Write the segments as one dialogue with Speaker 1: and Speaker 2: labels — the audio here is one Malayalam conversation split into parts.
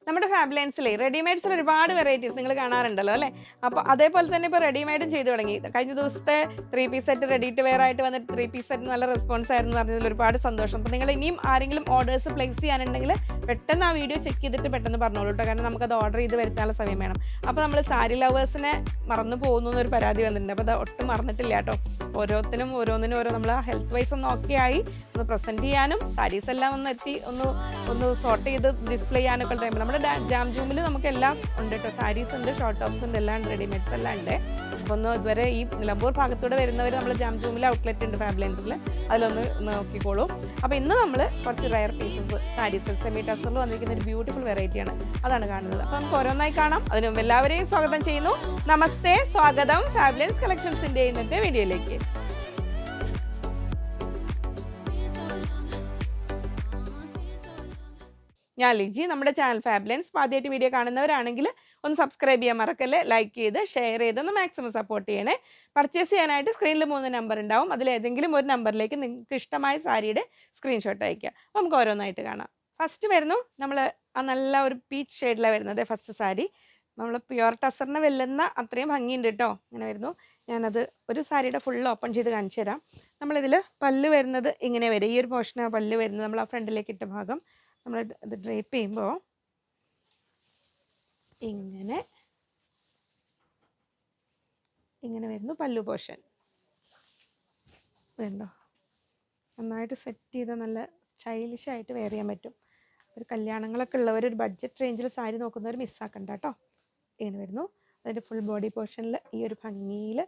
Speaker 1: നമ്മുടെ ഫാബ്ലൈൻസിലെ റെഡിമെയ്ഡ്സിൽ ഒരുപാട് വെറൈറ്റീസ് നിങ്ങൾ കാണാറുണ്ടല്ലോ അല്ലേ? അപ്പോൾ അതേപോലെ തന്നെ ഇപ്പോൾ റെഡിമെയ്ഡും ചെയ്തു തുടങ്ങി. കഴിഞ്ഞ ദിവസത്തെ 3 piece set ready to wear ആയിട്ട് വന്നിട്ട് 3 പീസ് സെറ്റ് നല്ല റെസ്പോൺസ് ആയിരുന്നു പറഞ്ഞതിൽ ഒരുപാട് സന്തോഷം. അപ്പോൾ നിങ്ങൾ ഇനിയും ആരെങ്കിലും ഓർഡേഴ്സ് പ്ലേസ് ചെയ്യാനുണ്ടെങ്കിൽ പെട്ടെന്ന് ആ വീഡിയോ ചെക്ക് ചെയ്തിട്ട് പെട്ടെന്ന് പറഞ്ഞോളൂ കേട്ടോ. കാരണം നമുക്കത് ഓർഡർ ചെയ്ത് വരുത്താനുള്ള സമയം വേണം. അപ്പോൾ നമ്മൾ സാരി ലവേഴ്സിനെ മറന്നു പോകുന്നു എന്നൊരു പരാതി വന്നിട്ടുണ്ട്. അപ്പോൾ അത് ഒട്ടും മറന്നിട്ടില്ല കേട്ടോ. ഓരോന്നിനും ഓരോ നമ്മൾ ഹെൽത്ത് വൈസ് ഒന്ന് ഓക്കെ ആയി ഒന്ന് പ്രസൻറ്റ് ചെയ്യാനും സാരീസ് എല്ലാം ഒന്ന് എത്തി ഒന്ന് സോർട്ട് ചെയ്ത് ഡിസ്പ്ലേ ചെയ്യാനൊക്കെ ടൈം നമ്മുടെ ജാം ജൂമിൽ നമുക്ക് എല്ലാം ഉണ്ട് കേട്ടോ. സാരീസ് ഉണ്ട്, ഷോർട്ട് ടോപ്സ് ഉണ്ട്, എല്ലാം ഉണ്ട്, റെഡിമെയ്ഡ്സ് എല്ലാം ഉണ്ട്. അപ്പോൾ ഒന്ന് ഇതുവരെ ഈ നിലമ്പൂർ ഭാഗത്തൂടെ വരുന്നവർ നമ്മൾ ജാം ജൂമിൽ ഔട്ട്ലെറ്റ് ഉണ്ട് ഫാബ്ലൈൻസിൽ, അതിലൊന്ന് നോക്കിക്കോളൂ. അപ്പോൾ ഇന്ന് നമ്മൾ കുറച്ച് റയർ പീസസ് സാരീസ് സെമി ടസറിൽ വന്നിരിക്കുന്ന ഒരു ബ്യൂട്ടിഫുൾ വെറൈറ്റിയാണ്, അതാണ് കാണുന്നത്. അപ്പോൾ നമുക്ക് ഓരോന്നായി കാണാം. അതിന് മുമ്പ് എല്ലാവരെയും സ്വാഗതം ചെയ്യുന്നു. നമസ്തേ, സ്വാഗതം ഫാബ്ലൈൻസ് കളക്ഷൻസിൻ്റെ ഇന്നത്തെ വീഡിയോയിലേക്ക്. ഞാൻ ലിജി. നമ്മുടെ ചാനൽ ഫാബ്ലൈൻസ് ആദ്യമായിട്ട് വീഡിയോ കാണുന്നവരാണെങ്കിൽ ഒന്ന് സബ്സ്ക്രൈബ് ചെയ്യാൻ മറക്കല്ലേ, ലൈക്ക് ചെയ്ത് ഷെയർ ചെയ്ത് ഒന്ന് മാക്സിമം സപ്പോർട്ട് ചെയ്യണേ. പർച്ചേസ് ചെയ്യാനായിട്ട് സ്ക്രീനിൽ 3 നമ്പർ ഉണ്ടാവും. അതിലേതെങ്കിലും ഒരു നമ്പറിലേക്ക് നിങ്ങൾക്ക് ഇഷ്ടമായ സാരിയുടെ സ്ക്രീൻഷോട്ട് അയയ്ക്കുക. അപ്പോൾ നമുക്ക് ഓരോന്നായിട്ട് കാണാം. ഫസ്റ്റ് വരുന്നു നമ്മൾ ആ നല്ല ഒരു പീച്ച് ഷെയ്ഡിലാണ് വരുന്നത്. ഫസ്റ്റ് സാരി നമ്മൾ പ്യുവർ ടസറിനെ വെല്ലുന്ന അത്രയും ഭംഗിയുണ്ട് കേട്ടോ. ഇങ്ങനെ വരുന്നു. ഞാനത് ഒരു സാരിയുടെ ഫുൾ ഓപ്പൺ ചെയ്ത് കാണിച്ചു തരാം. നമ്മളിതിൽ പല്ല് വരുന്നത് ഇങ്ങനെ വരും. ഈ ഒരു പോർഷനാണ് പല്ല് വരുന്നത്. നമ്മൾ ആ ഫ്രണ്ടിലേക്ക് ഇട്ട ഭാഗം നമ്മൾ ഇത് ഡ്രേപ്പ് ചെയ്യുമ്പോൾ ഇങ്ങനെ വരുന്നു പല്ലു പോർഷൻ. വേണ്ടോ, നന്നായിട്ട് സെറ്റ് ചെയ്ത് നല്ല സ്റ്റൈലിഷ് ആയിട്ട് വെയർ ചെയ്യാൻ പറ്റും. ഒരു കല്യാണങ്ങളൊക്കെ ഉള്ളവർ ഒരു ബഡ്ജറ്റ് റേഞ്ചിൽ സാരി നോക്കുന്നവർ മിസ്സാക്കണ്ട കേട്ടോ. ഇങ്ങനെ വരുന്നു. അതിൻ്റെ ഫുൾ ബോഡി പോർഷനിൽ ഈ ഒരു ഭംഗിയിൽ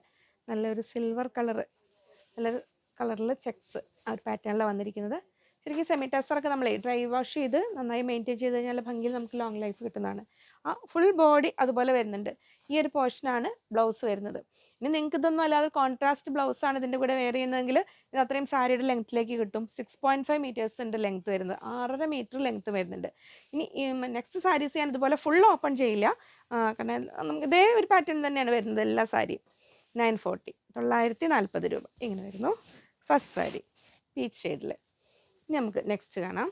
Speaker 1: നല്ലൊരു സിൽവർ നല്ലൊരു കളറിൽ ചെക്സ് ആ ഒരു പാറ്റേണിലാണ് വന്നിരിക്കുന്നത്. ശരിക്കും സെമി ടസറൊക്കെ നമ്മൾ ഡ്രൈ വാഷ് ചെയ്ത് നന്നായി മെയിൻറ്റെയിൻ ചെയ്ത് കഴിഞ്ഞാൽ ഭംഗിയിൽ നമുക്ക് ലോങ് ലൈഫ് കിട്ടുന്നതാണ്. ആ ഫുൾ ബോഡി അതുപോലെ വരുന്നുണ്ട്. ഈ ഒരു പോർഷനാണ് ബ്ലൗസ് വരുന്നത്. ഇനി നിങ്ങൾക്ക് ഇതൊന്നും അല്ലാതെ കോൺട്രാസ്റ്റ് ബ്ലൗസാണ് ഇതിൻ്റെ കൂടെ വെയർ ചെയ്യുന്നതെങ്കിൽ ഇത് അത്രയും സാരിയുടെ ലെങ്ത്തിലേക്ക് കിട്ടും. 6.5 മീറ്റേഴ്സ് ഉണ്ട് ലെങ്ത്ത് വരുന്നത്, 6.5 മീറ്റർ ലെങ്ത്ത് വരുന്നുണ്ട്. ഇനി നെക്സ്റ്റ് സാരീസ് ഞാൻ ഇതുപോലെ ഫുൾ ഓപ്പൺ ചെയ്യില്ല, കാരണം നമുക്ക് ഇതേ ഒരു പാറ്റേൺ തന്നെയാണ് വരുന്നത് എല്ലാ സാരിയും. 940 940 രൂപ ഇങ്ങനെ വരുന്നു. ഫസ്റ്റ് സാരി പീച്ച് ഷെയ്ഡിൽ. ഇനി നമുക്ക് നെക്സ്റ്റ് കാണാം.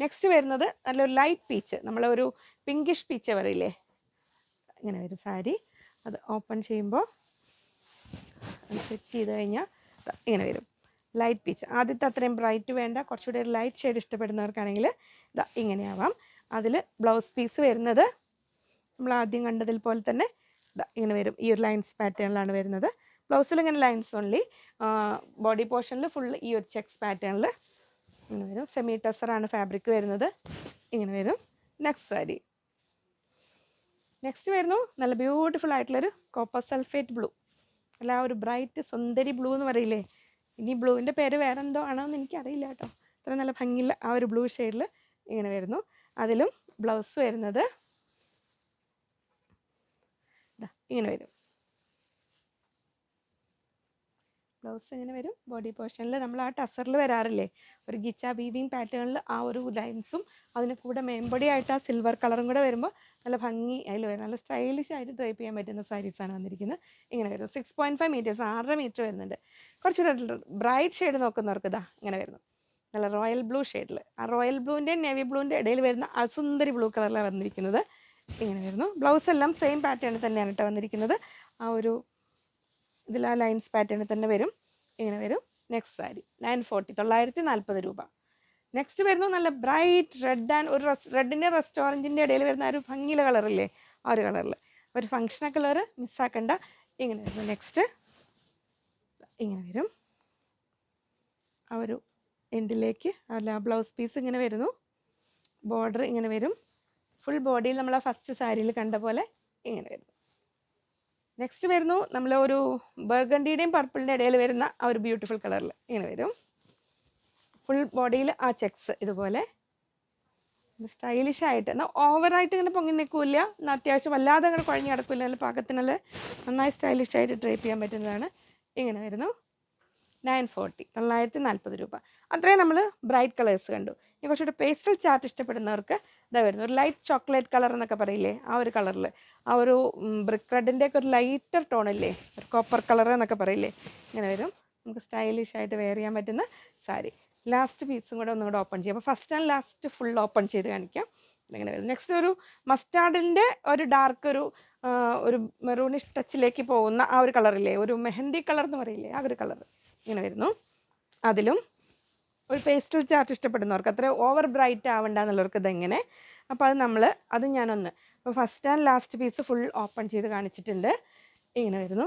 Speaker 1: നെക്സ്റ്റ് വരുന്നത് നല്ലൊരു ലൈറ്റ് പീച്ച്, നമ്മളൊരു പിങ്കിഷ് പീച്ച് പറയില്ലേ, ഇങ്ങനെ വരും സാരി. അത് ഓപ്പൺ ചെയ്യുമ്പോൾ സെറ്റ് ചെയ്ത് കഴിഞ്ഞാൽ ഇങ്ങനെ വരും ലൈറ്റ് പീച്ച്. ആദ്യത്തെ അത്രയും ബ്രൈറ്റ് വേണ്ട, കുറച്ചുകൂടി ഒരു ലൈറ്റ് ഷെയ്ഡ് ഇഷ്ടപ്പെടുന്നവർക്കാണെങ്കിൽ ഇതാ ഇങ്ങനെയാവാം. അതിൽ ബ്ലൗസ് പീസ് വരുന്നത് നമ്മൾ ആദ്യം കണ്ടതിൽ പോലെ തന്നെ ഇങ്ങനെ വരും. ഈ ഒരു ലൈൻസ് പാറ്റേണിലാണ് വരുന്നത്. ബ്ലൗസിൽ ഇങ്ങനെ ലൈൻസ് ഓൺലി, ബോഡി പോർഷനിൽ ഫുൾ ഈ ഒരു ചെക്സ് പാറ്റേണിൽ ഇങ്ങനെ വരും. സെമി ടസറാണ് ഫാബ്രിക് വരുന്നത്. ഇങ്ങനെ വരും. നെക്സ്റ്റ് സാരി. നെക്സ്റ്റ് വരുന്നു നല്ല ബ്യൂട്ടിഫുൾ ആയിട്ടുള്ളൊരു കോപ്പർ സൾഫേറ്റ് ബ്ലൂ, അല്ല ഒരു ബ്രൈറ്റ് സുന്ദരി ബ്ലൂ എന്ന് പറയില്ലേ. ഇനി ബ്ലൂവിൻ്റെ പേര് വേറെ എന്തോ ആണോ എന്ന് എനിക്കറിയില്ല കേട്ടോ. അത്ര നല്ല ഭംഗിയുള്ള ആ ഒരു ബ്ലൂ ഷെയ്ഡിൽ ഇങ്ങനെ വരുന്നു. അതിലും ബ്ലൗസ് വരുന്നത് ഇങ്ങനെ വരും. ബ്ലൗസ് ഇങ്ങനെ വരും. ബോഡി പോർഷനിൽ നമ്മൾ ആ ടസറിൽ വരാറില്ലേ ഒരു ഗിച്ച വീവിങ് പാറ്റേണിൽ ആ ഒരു ലൈൻസും അതിന് കൂടെ മേമ്പൊടി ആയിട്ട് ആ സിൽവർ കളറും കൂടെ വരുമ്പോൾ നല്ല ഭംഗി അതിൽ വരും. നല്ല സ്റ്റൈലിഷ് ആയിട്ട് ഡ്രൈപ്പ് ചെയ്യാൻ പറ്റുന്ന സാരീസാണ് വന്നിരിക്കുന്നത്. ഇങ്ങനെ വരും. 6.5 മീറ്റേഴ്സ് 6.5 മീറ്റർ വരുന്നുണ്ട്. കുറച്ചുകൂടെ ബ്രൈറ്റ് ഷെയ്ഡ് നോക്കുന്നവർക്ക് ഇങ്ങനെ വരുന്നു. നല്ല റോയൽ ബ്ലൂ ഷെയ്ഡിൽ, ആ റോയൽ ബ്ലൂവിൻ്റെ നേവി ബ്ലൂവിൻ്റെ ഇടയിൽ വരുന്ന ആ സുന്ദരി ബ്ലൂ കളറിലാണ് വന്നിരിക്കുന്നത്. ഇങ്ങനെ വരുന്നു. ബ്ലൗസ് എല്ലാം സെയിം പാറ്റേണിൽ തന്നെയാണ് കേട്ടോ വന്നിരിക്കുന്നത്. ആ ഒരു ഇതിൽ ആ ലൈൻസ് പാറ്റേണിൽ തന്നെ വരും. ഇങ്ങനെ വരും. നെക്സ്റ്റ് സാരി 940 940 രൂപ. നെക്സ്റ്റ് വരുന്നു നല്ല ബ്രൈറ്റ് റെഡ് ആൻഡ് ഒരു റെഡിൻ്റെ റെസ്റ്റോറൻറ്റിൻ്റെ ഇടയിൽ വരുന്ന ഒരു ഭംഗിയുള്ള കളറില്ലേ, ആ ഒരു കളറിൽ ഒരു ഫങ്ഷണൽ കളർ മിസ്സാക്കണ്ട. ഇങ്ങനെ വരുന്നു. നെക്സ്റ്റ് ഇങ്ങനെ വരും. ആ ഒരു എൻഡിലേക്ക് അല്ല ബ്ലൗസ് പീസ് ഇങ്ങനെ വരുന്നു. ബോർഡർ ഇങ്ങനെ വരും. ഫുൾ ബോഡിയിൽ നമ്മൾ ആ ഫസ്റ്റ് സാരിയിൽ കണ്ട പോലെ ഇങ്ങനെ വരും. നെക്സ്റ്റ് വരുന്നു നമ്മൾ ഒരു ബർഗണ്ടിയുടെയും പർപ്പിളിൻ്റെ ഇടയിൽ വരുന്ന ആ ഒരു ബ്യൂട്ടിഫുൾ കളറിൽ ഇങ്ങനെ വരും. ഫുൾ ബോഡിയിൽ ആ ചെക്സ് ഇതുപോലെ സ്റ്റൈലിഷ് ആയിട്ട്, എന്നാൽ ഓവറായിട്ട് ഇങ്ങനെ പൊങ്ങി നിൽക്കില്ല, എന്നാൽ അത്യാവശ്യം വല്ലാതെ അങ്ങനെ കുഴഞ്ഞ് കിടക്കില്ല, നല്ല പാകത്തിനല്ല നന്നായി സ്റ്റൈലിഷ് ആയിട്ട് ഡ്രൈപ്പ് ചെയ്യാൻ പറ്റുന്നതാണ്. ഇങ്ങനെ വരുന്നു. 940 940 രൂപ. അത്രയും നമ്മൾ ബ്രൈറ്റ് കളേഴ്സ് കണ്ടു. ഇനി കുറച്ചുകൂടെ പേസ്റ്റൽ ചാർട്ട് ഇഷ്ടപ്പെടുന്നവർക്ക് ഇതാ വരുന്നു. ഒരു ലൈറ്റ് ചോക്ലേറ്റ് കളർ എന്നൊക്കെ പറയില്ലേ, ആ ഒരു കളറിൽ ആ ഒരു ബ്രിക്ക് റെഡിൻ്റെ ഒക്കെ ഒരു ലൈറ്റർ ടോണില്ലേ, ഒരു കോപ്പർ കളർ എന്നൊക്കെ പറയില്ലേ, ഇങ്ങനെ വരും. നമുക്ക് സ്റ്റൈലിഷ് ആയിട്ട് വെയർ ചെയ്യാൻ പറ്റുന്ന സാരി. ലാസ്റ്റ് പീസും കൂടെ ഒന്നുകൂടെ ഓപ്പൺ ചെയ്യാം. അപ്പോൾ first and last full open ചെയ്ത് കാണിക്കാം. ഇങ്ങനെ വരും. നെക്സ്റ്റ് ഒരു മസ്റ്റാർഡിൻ്റെ ഒരു ഡാർക്ക് ഒരു മെറൂണിഷ് ടച്ചിലേക്ക് പോകുന്ന ആ ഒരു കളറില്ലേ, ഒരു മെഹന്തി കളർ എന്ന് പറയില്ലേ, ആ ഒരു കളർ ഇങ്ങനെ വരുന്നു. അതിലും ഒരു പേസ്റ്റൽ ചാർട്ട് ഇഷ്ടപ്പെടുന്നവർക്ക്, അത്ര ഓവർ ബ്രൈറ്റ് ആവണ്ട എന്നുള്ളവർക്ക് ഇതെങ്ങനെ. അപ്പോൾ അത് ഞാനൊന്ന് ഇപ്പോൾ first and last piece full open ചെയ്ത് കാണിച്ചിട്ടുണ്ട്. ഇങ്ങനെ വരുന്നു.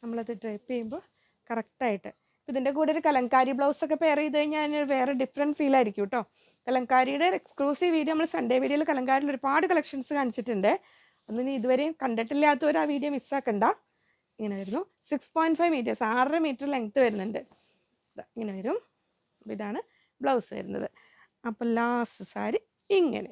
Speaker 1: നമ്മളത് ഡ്രൈപ്പ് ചെയ്യുമ്പോൾ കറക്റ്റായിട്ട് ഇതിൻ്റെ കൂടെ ഒരു കലങ്കാരി ബ്ലൗസൊക്കെ പെയർ ചെയ്ത് കഴിഞ്ഞാൽ അതിന് വേറെ ഡിഫറെൻറ്റ് ഫീൽ ആയിരിക്കും കേട്ടോ. കലങ്കാരിയുടെ എക്സ്ക്ലൂസീവ് വീഡിയോ നമ്മൾ സൺഡേ വീഡിയോയിൽ കലങ്കാരിയിൽ ഒരുപാട് കളക്ഷൻസ് കാണിച്ചിട്ടുണ്ട്. അതൊന്നും ഇതുവരെയും കണ്ടിട്ടില്ലാത്തവർ ആ വീഡിയോ മിസ്സാക്കണ്ട. ഇങ്ങനെ വരുന്നു. 6.5 മീറ്റേഴ്സ്, 6.5 മീറ്റർ ലെങ്ത്ത് വരുന്നുണ്ട്. ഇങ്ങനെ വരും. അപ്പോൾ ഇതാണ് ബ്ലൗസ് വരുന്നത്. അപ്പോൾ ലാസ്റ്റ് സാരി ഇങ്ങനെ.